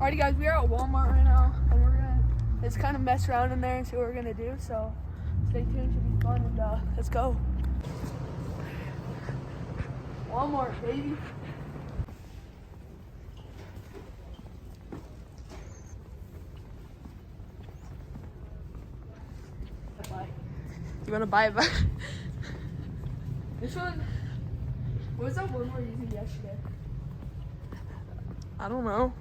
Alrighty guys, we are at Walmart right now and we're gonna just kind of mess around in there and see what we're gonna do. So stay tuned, should be fun, and let's go. Walmart, baby. You wanna buy it? This one, what was that one we were using yesterday? I don't know.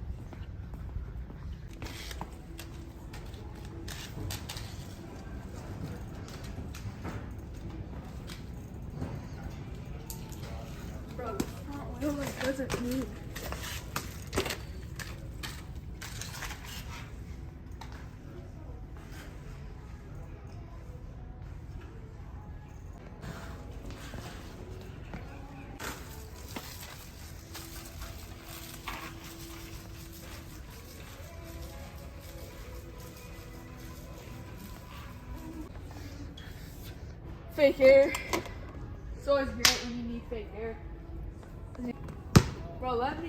Bro, oil like doesn't move. Fake hair. It's always great when you need fake hair. Bro, let me.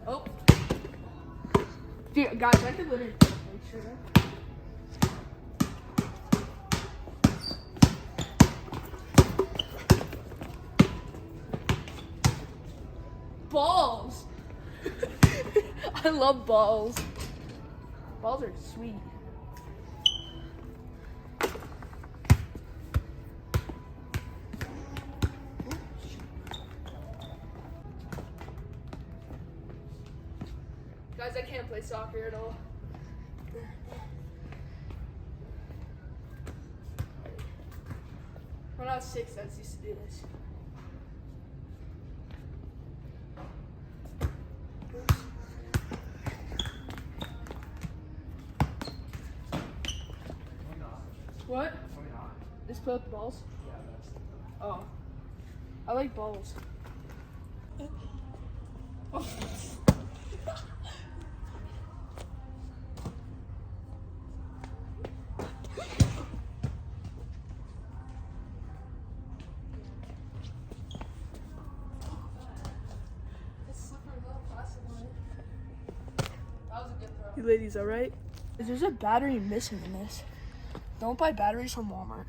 Oh. Dude, guys, I could literally make sure. Balls. I love balls. Balls are sweet. Guys, I can't play soccer at all. When I was 6, I used to do this. What? Just play with the balls? Oh. I like balls. Oh. You ladies alright? There's a battery missing in this. Don't buy batteries from Walmart.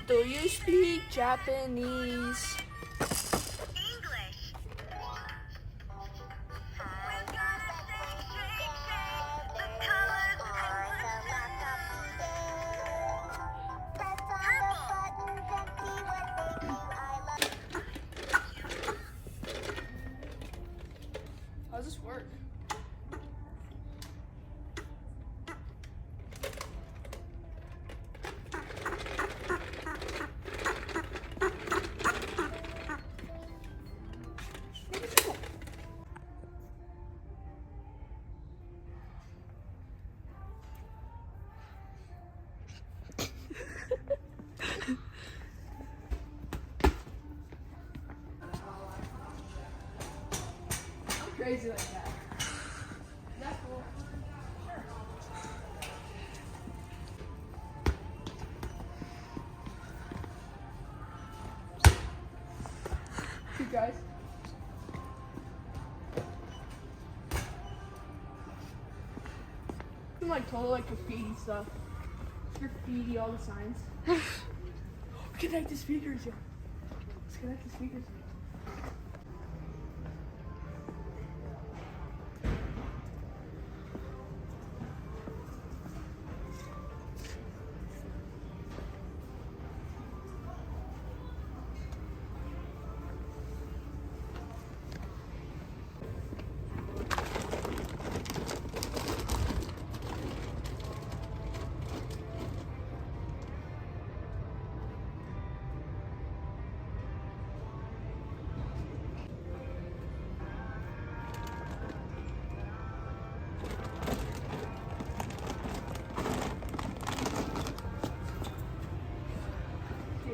Do you speak Japanese? How does this work? Crazy like that. Is that cool? Sure. You guys. Some like total like graffiti stuff. Graffiti all the signs. Connect the speakers, yeah. Let's connect the speakers.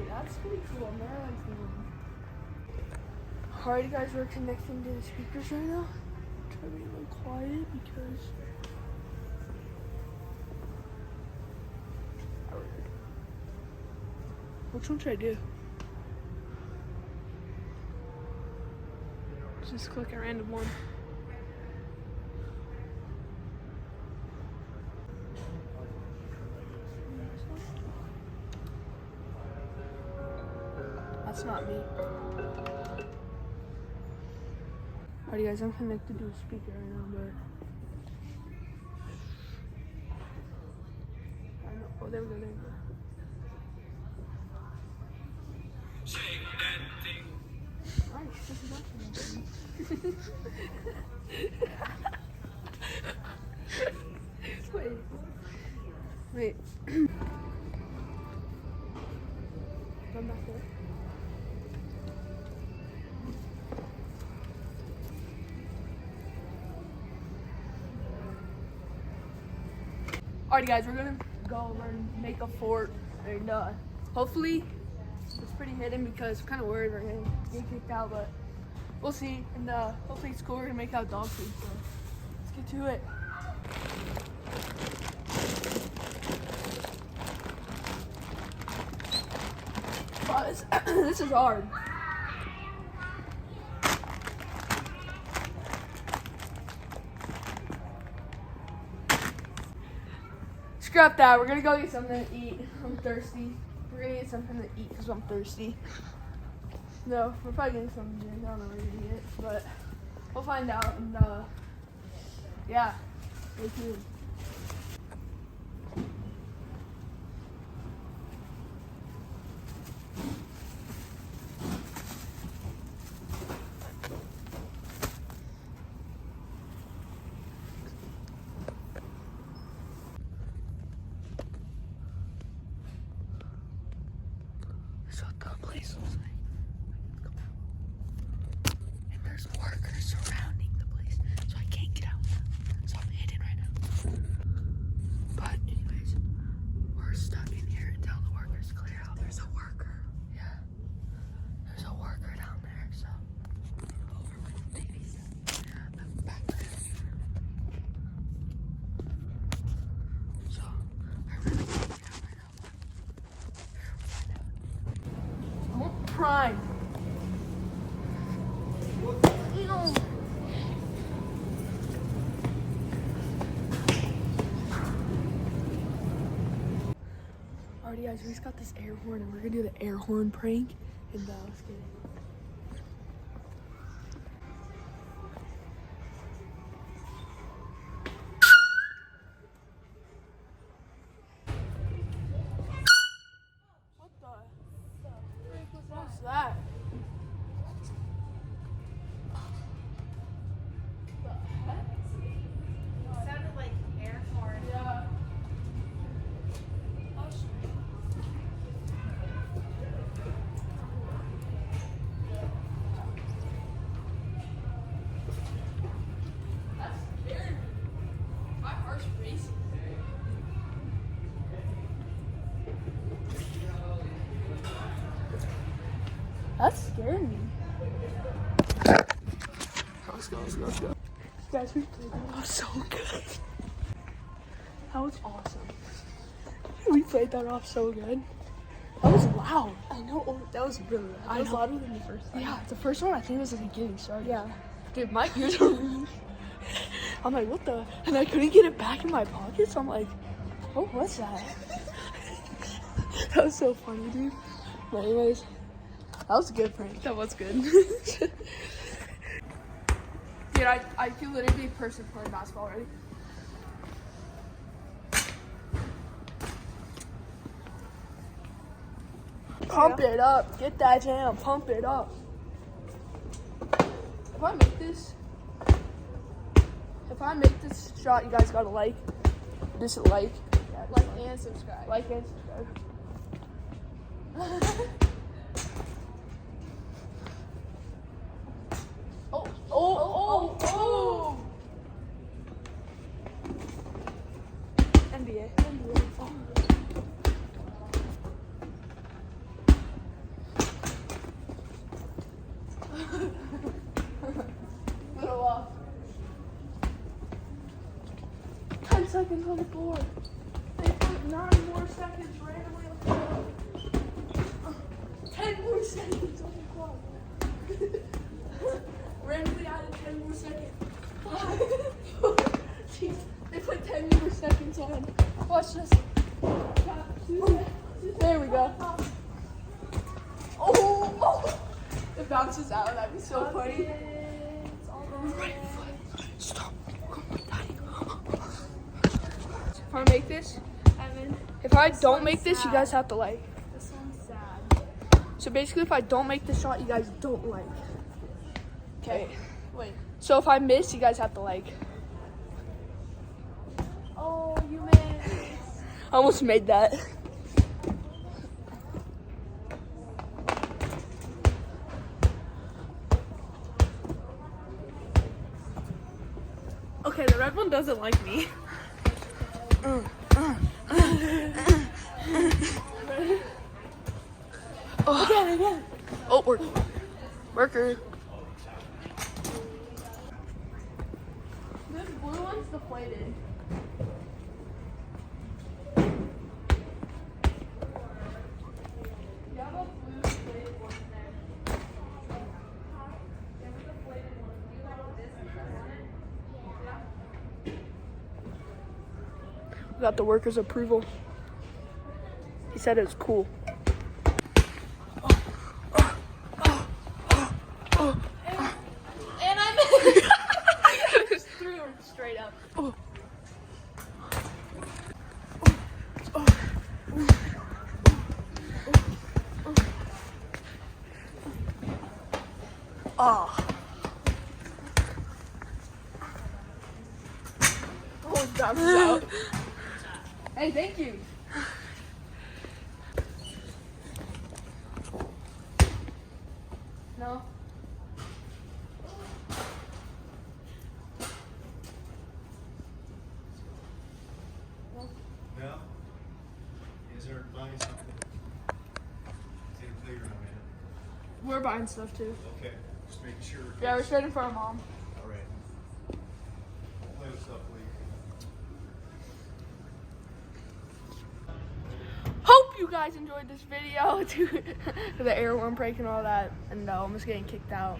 That's pretty cool. Alrighty guys, we're connecting to the speakers right now. Try to be a little quiet because Which one should I do? Just click a random one. That's not me. Alright guys, I'm connected to a speaker right now, but I don't know. Oh, there we go, there we go. Nice, this is awesome. Wait. Come back there. Alright guys, we're gonna go over and make a fort, and hopefully it's pretty hidden because I'm kind of worried we're gonna get kicked out, but we'll see. And hopefully it's cool. We're gonna make out dog food, so let's get to it. Wow, this is hard. Scrap that. We're gonna go get something to eat. I'm thirsty. We're gonna get something to eat because I'm thirsty. No, we're probably getting something to drink. I don't know what we're gonna get, but we'll find out. And yeah, stay tuned. That's what the place looks like. And there's workers surrounding the place, so I can't get out. So I'm hidden right now. But anyways, we're stuck in here until the workers clear out. There's a worker. Yeah. There's a worker down there, so over with the babies. Yeah, I'm back there. So I really can't get out right now. Prime. Alrighty guys, we just got this air horn and we're gonna do the air horn prank, and let's get it. What the frick was that? Sounded like air horn. Yeah. That's scary. My heart's racing. That scared me. Let's go. Guys, we played that off so good. That was awesome. We played that off so good. That was loud. I know, that was really loud. I That was know. louder than the first time. Yeah, the first one I think was like getting started. Yeah. Dude, my ears are ringing. I'm like, what the? And I couldn't get it back in my pocket, so I'm like, what was that? That was so funny, dude. But anyways, that was a good prank. That was good. Dude, I could literally be a person playing basketball already. Pump it up. Get that jam. Pump it up. If I make this shot, you guys gotta like. Just like. Yeah, Like and subscribe. Like and subscribe. Oh. NBA. Oh. Little off. 10 seconds on the board. They put 9 more seconds randomly on the board. 10 more seconds on the clock. Randomly added 10 more seconds. 5, 4, 3. They put 10 more seconds on. Watch this. There we go. Oh! It bounces out. That'd be so funny. Right foot. Stop. If I make this, Evan, if I don't make this, you guys have to like. this one's sad. So basically, if I don't make the shot, you guys don't like. Okay. Wait. So if I miss, you guys have to like. Oh, you missed. I almost made that. Okay, the red one doesn't like me. Oh, oh, worker. This blue one's deflated. You have a blue deflated one in there. You have a deflated one. Do you like this? Is that on it? Yeah. Got the worker's approval. He said it was cool. And I missed. Just threw her straight up. Oh. Oh, it bounces out. Hey, thank you. No. No? Is there buying something? Is it a playground, man? We're buying stuff too. Okay, just making sure. Yeah, we're trading for our mom. All right. Play with stuff, please. Hope you guys enjoyed this video to the airworm prank and all that, and almost getting kicked out.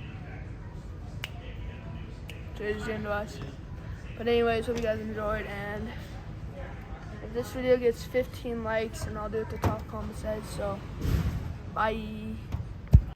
So it's into us. But anyways, hope you guys enjoyed, and if this video gets 15 likes, and I'll do what the top comment says. So bye.